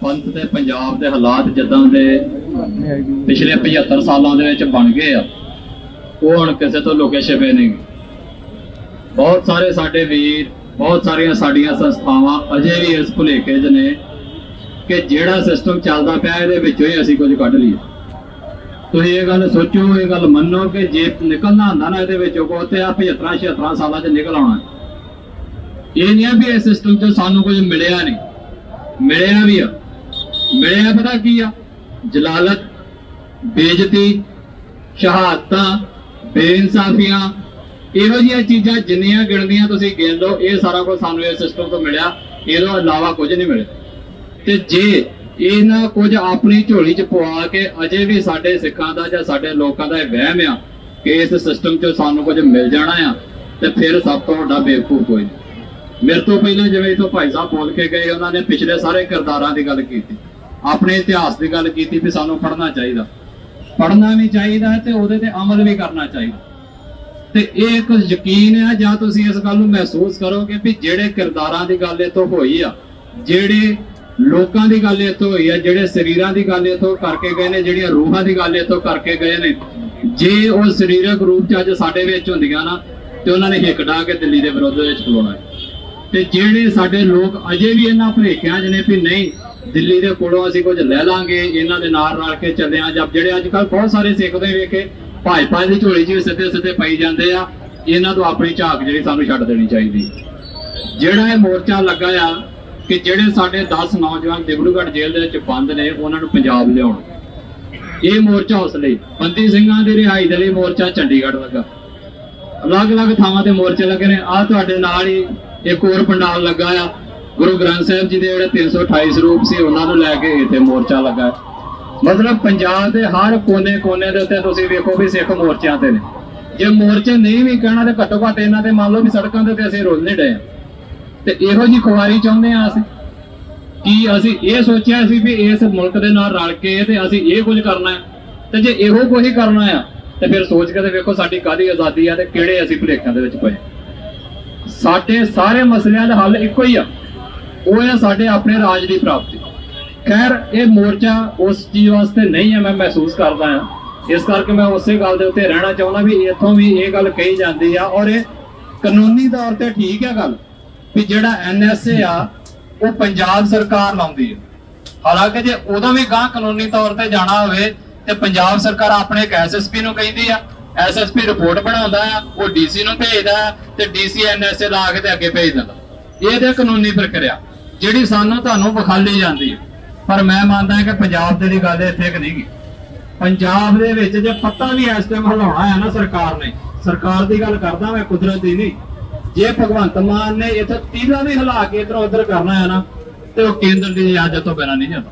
पंथ ते पंजाब दे हालात जिद्दां दे पिछले 75 सालों दे विच बन गए आ, वो हुण किसे तो लुके छिपे नहीं। बहुत सारे साडे वीर, बहुत सारियां साडियां संस्थावां अजे भी इस भुलेखे च ने कि जिहड़ा सिस्टम चलदा पिया इहदे विचों ही असीं कुछ कढ लईए। तुसीं ये गल सोचो, ये गल मनो कि जे निकलना हुंदा ना इहदे विचों को ते 75-76 सालां च निकल आउणा। ये नहीं है भी इस सिस्टम चों सानूं कुछ मिलिया नहीं, मिलिया भी आ। मिलिया पता की आ? जलालत, बेइज्जती, शहादतां, बेइंसाफियां, इहो जिहियां चीज़ां जिन्नियां गिणदियां तुसीं गिण लो, ये सारा कुछ सानूं इस सिस्टम तो मिलिया, इहदों इलावा कुछ नहीं मिलिया। ते जे इन्हां कुछ अपनी झोली च पवा के अजे भी साडे सिखां दा जां साडे लोकां दा वहम आ कि इस सिस्टम चों सानूं कुछ मिल जाना आ, ते फिर सब तो वड्डा बेवकूफ कोई नहीं। मेरे तो पहले जिवें इत्थों भाई साहब बोल के गए, उन्होंने पिछले सारे किरदारां की गल की, अपने इतिहास की गल की भी सानूं पढ़ना चाहिए, पढ़ना भी चाहिए ते उहदे ते अमल भी करना चाहिए। ते ये एक यकीन है जां तुसीं इस गल नूं महसूस करोगे भी जिहड़े किरदारां की गल इत्थों होई आ, जिहड़े लोकां दी गल इत्थों होई है, जिहड़े शरीरां दी गल इत्थों करके गए ने, जिहड़ियां रूहां दी गल इत्थों करके गए ने, जे वो शरीरक रूप च अज साडे विच हुंदियां ना ते उन्हां ने हिक डाह के दिल्ली दे विरोध विच खलोना है। ते जिहड़े साडे लोक अजे भी इन्हां भुलेखिਆਂ च ने भी नहीं दिल्ली दे कोलों असीं कुछ ले लांगे, इन्हां दे नाल रल के चले आ, जब जिहड़े अजकल बहुत सारे सिख दे वेखे भाजपा दी झोली च सिद्धे सिद्धे पई जांदे आ, इन्हां तों अपनी झाक जिहड़ी सानूं छड्ड देनी चाहीदी। जिहड़ा ये मोर्चा लगा आ कि जिहड़े साडे 10 नौजवान डिब्रूगढ़ जेल दे विच बंद ने उन्हां नूं पंजाब लिआउण, ये मोर्चा उस लई बंदी ਸਿੰਘਾਂ ਦੀ रिहाई दे लई मोर्चा चंडीगढ़ लगा, अलग अलग थावां ते मोर्चे लगे ने। आ तुहाडे नाल ही एक होर पंडाल लगा आ, गुरु ग्रंथ साहिब जी दे जिहड़े 328 ਸਰੂਪ ਸੀ उन्हां नूं लैके इत्थे मोर्चा लगा। मतलब पंजाब दे हर कोने कोने दे उत्ते तुसीं वेखो भी सिख मोर्चिਆਂ ते ने। जे मोर्चे नहीं भी कहना ते घट्टो घट्ट इन्हां ते मान लो भी सड़कां ते असीं रोल नहीं डे ते इहो जी खुआरी चाहुंदे आ असीं कि असीं ये सोचिया सी भी इस मुल्क दे नाल रल के ते असीं ये कुछ करना है। ते जे इहो कुछ ही करना है ते फिर सोच के ते वेखो साडी काहदी आज़ादी है ते किहड़े असीं भुलेखिਆਂ दे विच पए। साडे सारे मसलिਆਂ दा हल इक्को ही आ, वो है साडे अपने राज की प्राप्ति। खैर ये मोर्चा उस चीज़ वास्ते नहीं है, मैं महसूस करदा हां, इस करके मैं उस गल दे उत्ते रहना चाहुंदा भी इत्थों भी ये गल कही जाती है और ये कानूनी तौर पर ठीक है गल भी जिहड़ा NSA आ वो पंजाब सरकार लाउंदी है। हालांकि जे उदों भी गांह कानूनी तौर पर जाना होवे ते पंजाब सरकार अपने एक SSP नूं कहिंदी आ, SSP रिपोर्ट बनाउंदा आ, वो DC नूं भेजदा ते DC NSA ला के ते अगे भेज दिंदा। ये ते कानूनी प्रक्रिया जिहड़ी सानूं तुहानूं विखाली जांदी है, पर मैं मानदा कि पंजाब दे दी गल इत्थे क नहीं गी। पंजाब दे विच जे पत्ता भी इस टाइम हिलाउणा है ना सरकार ने, सरकार की गल करदा मैं, कुदरत दी नहीं, जे भगवंत मान ने इत्थे तीला भी हिला के इधर उधर करना है ना तो केंद्र की इजाजत तो बिना नहीं जाता।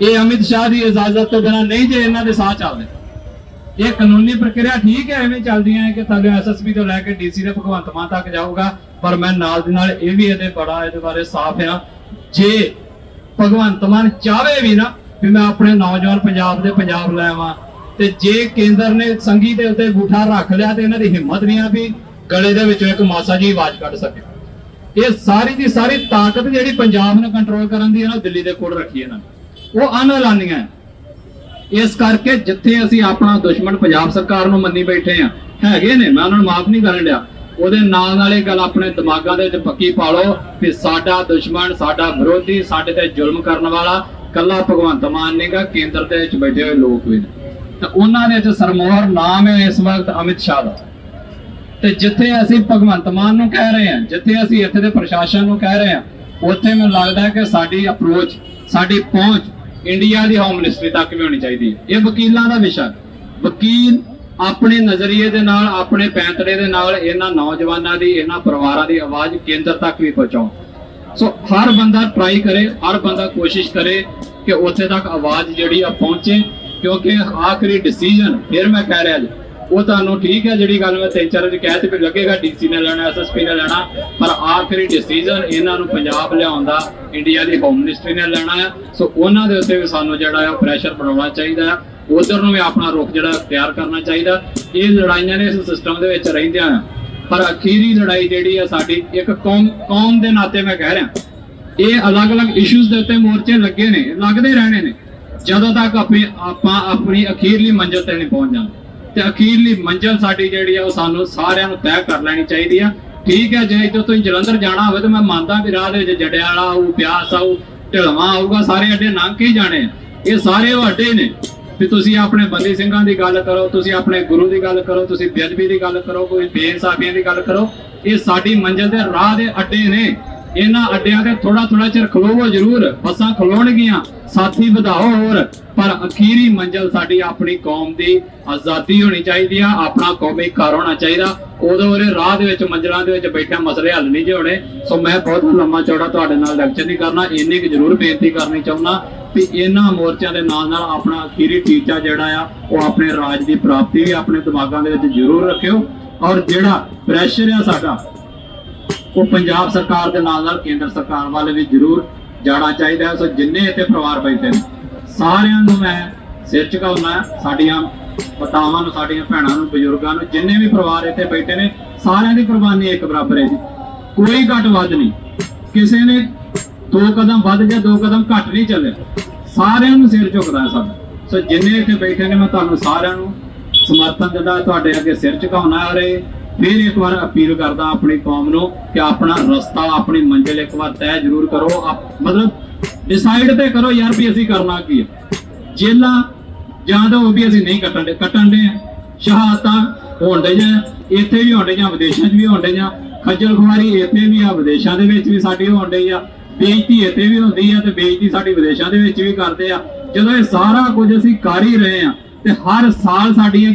ये अमित शाह की इजाजत तो बिना नहीं जे इन्हां दे साह चलदे। ये कानूनी प्रक्रिया ठीक है इवें चलदी है कि थल्ले SSP तो लैके DC दे भगवंत मान तक जाऊगा, पर मैं नाल दी नाल ये भी इहदे बड़ा इहदे बारे साफ है, जे भगवंत मान चाहे भी ना भी मैं अपने नौजवान पंजाब दे पंजाब लै आवां ते जे केंद्र ने संघी दे उत्ते अंगूठा रख लिया तो इन्हां दी हिम्मत नहीं आ भी गले दे विचों एक मासा जी आवाज कढ सके। ये सारी की सारी ताकत जिहड़ी पंजाब ने कंट्रोल करन दी है ना दिल्ली दे कोल रखी है, वो अनएलानिया है। इस करके जिथे असीं अपना दुश्मन पंजाब सरकार नूं मन्नी बैठे हैं हैगे ने, मैं उन्हां नूं माफ नहीं करन दिया, ਉਹਦੇ ਨਾਲ ਵਾਲੀ ਗੱਲ ਆਪਣੇ ਦਿਮਾਗਾਂ ਦੇ ਵਿੱਚ ਪੱਕੀ ਪਾ ਲਓ ਕਿ ਸਾਡਾ ਦੁਸ਼ਮਣ, ਸਾਡਾ ਵਿਰੋਧੀ, ਸਾਡੇ ਤੇ ਜ਼ੁਲਮ ਕਰਨ ਵਾਲਾ ਕੱਲਾ ਭਗਵੰਤ ਮਾਨ ਨਹੀਂਗਾ, ਕੇਂਦਰ ਦੇ ਵਿੱਚ ਬੈਠੇ ਹੋਏ ਲੋਕ ਵੀ ਨੇ। ਤੇ ਉਹਨਾਂ ਦੇ ਵਿੱਚ ਸਰਮੋਹਰ ਨਾਮ ਹੈ ਇਸ ਵਕਤ ਅਮਿਤ ਸ਼ਾਹ ਦਾ। ਤੇ ਜਿੱਥੇ ਅਸੀਂ ਭਗਵੰਤ ਮਾਨ ਨੂੰ ਕਹਿ ਰਹੇ ਹਾਂ, ਜਿੱਥੇ ਅਸੀਂ ਇੱਥੇ ਦੇ ਪ੍ਰਸ਼ਾਸਨ ਨੂੰ ਕਹਿ ਰਹੇ ਹਾਂ, ਉੱਥੇ ਮੈਨੂੰ ਲੱਗਦਾ ਕਿ ਸਾਡੀ ਅਪਰੋਚ, ਸਾਡੀ ਪਹੁੰਚ ਇੰਡੀਆ ਦੀ ਹੋਮ ਮਿਨਿਸਟਰੀ ਤੱਕ ਵੀ ਹੋਣੀ ਚਾਹੀਦੀ ਹੈ। ਇਹ ਵਕੀਲਾਂ ਦਾ ਵਿਸ਼ਾ, ਵਕੀਲ अपने नजरिए दे नाल, अपने पैंतड़े दे नाल इन्हां नौजवानों की, इन्हां परिवारों की आवाज़ केंद्र तक भी पहुँचाओ। सो हर बंदा ट्राई करे, हर बंदा कोशिश करे कि उत्थे तक आवाज़ जिहड़ी पहुँचे, क्योंकि आखिरी डिसीजन फिर मैं कह रहा जी वो तुहानूं ठीक है, जिहड़ी गल मैं 3-4 वारी कह दी लगेगा DC ने लेना, SSP ने लेना, पर आखिरी डिसीजन इन्हां नूं पंजाब लिआउण दा इंडिया की होम मिनिस्ट्री ने लेना है। सो उन्हां दे उत्ते भी सानूं जिहड़ा है प्रैशर बनाउणा चाहीदा है, उधर भी अपना रुख जो अख्तियार करना चाहिए। ये लड़ाइयां ने इस सिस्टम के रहिंदियां, पर अखीरी लड़ाई जी है साडी एक कौम के नाते मैं कह रहा ये अलग अलग इशूज के उत्ते मोर्चे लगे ने, लगते रहने ने ਜਦੋਂ तक अपनी अखीरली मंजिल ते नहीं पहुंच जाते। तो अखीरली मंजिल साडी जिहड़ी है सानू सारिआं नूं तय कर लैनी चाहिए है। ठीक है, जे जो तुसीं जलंधर जाना होवे तो मैं मानदा भी राह दे विच जड़ियाला आऊ, ब्यास आऊ, ढिलवां आऊगा, सारे अड्डे लंघ के ही जाने। ये सारे वो अड्डे ने भी तुसीं अपने बंदी सिंघां दी गल करो, तुसीं अपने गुरु की गल करो, तुसीं बेअदबी की गल करो, कोई बेइंसाफियां की गल करो, ये साडी मंजिल दे राह दे अड्डे ने। इन्हां अड्डियां ते थोड़ा थोड़ा चिर खलोवो जरूर, बसां खलोणगियां, साथी वधाओ होर, पर अखीरी मंजिल साडी अपनी कौम की आज़ादी होनी चाहिए, अपना कौमी घर होना चाहिए। उदों उहदे राह दे विच मंजिलां दे विच बैठे मसले हल नहीं जे होने। सो मैं बहुत लम्मा चौड़ा तुहाडे नाल लैक्चर नहीं करना, इन्नी क जरूर बेनती करनी चाहुंदा कि इन्हां मोर्चों के नाल नाल अपना अखीरी टीचा जिहड़ा आ वो अपने राज की प्राप्ति भी अपने दिमागां दे विच जरूर रखियो। और जिहड़ा प्रैशर आ साडा वो पंजाब सरकार के नाल नाल केंद्र सरकार वाले भी जरूर जाना चाहिए। सो जिन्ने इत्थे परिवार बैठे ने सारिआं नूं मैं सिर झुकाउणा, साडियां मातावां नूं, साडियां भैणां नूं, बजुर्गां नूं, जिन्ने भी परिवार इत्थे बैठे ने सारिआं दी कुर्बानी एक बराबर है जी, कोई घट वध नहीं। किसी ने 2 कदम वध या 2 कदम घट नहीं चले, सारिआं नूं सिर झुकदा साडा। सो जिन्ने इत्थे बैठे ने मैं तुहानूं सारिआं नूं समर्थन दिंदा, तुहाडे अगे सिर झुकाउणा। और फिर एक बार अपील करदा अपनी कौम नूं कि अपना रस्ता, अपनी मंजिल एक बार तय जरूर करो, मतलब डिसाइड ते करो यार भी असीं करना की है। जेलां जां तां वो भी असीं नहीं कट्टण दे, शहादतां होण डईआं, इत्थे भी होण डईआं, विदेशां 'च भी होण डईआं, खज्जल खुआरी इत्थे भी आ, विदेशां दे विच भी साडी होण डई आ, बेइज्जती इत्थे भी हुंदी आ ते बेइज्जती साडी विदेशां दे विच भी करदे आ। जदों ये सारा कुछ असीं कर ही रहे हां ते हर साल साडियां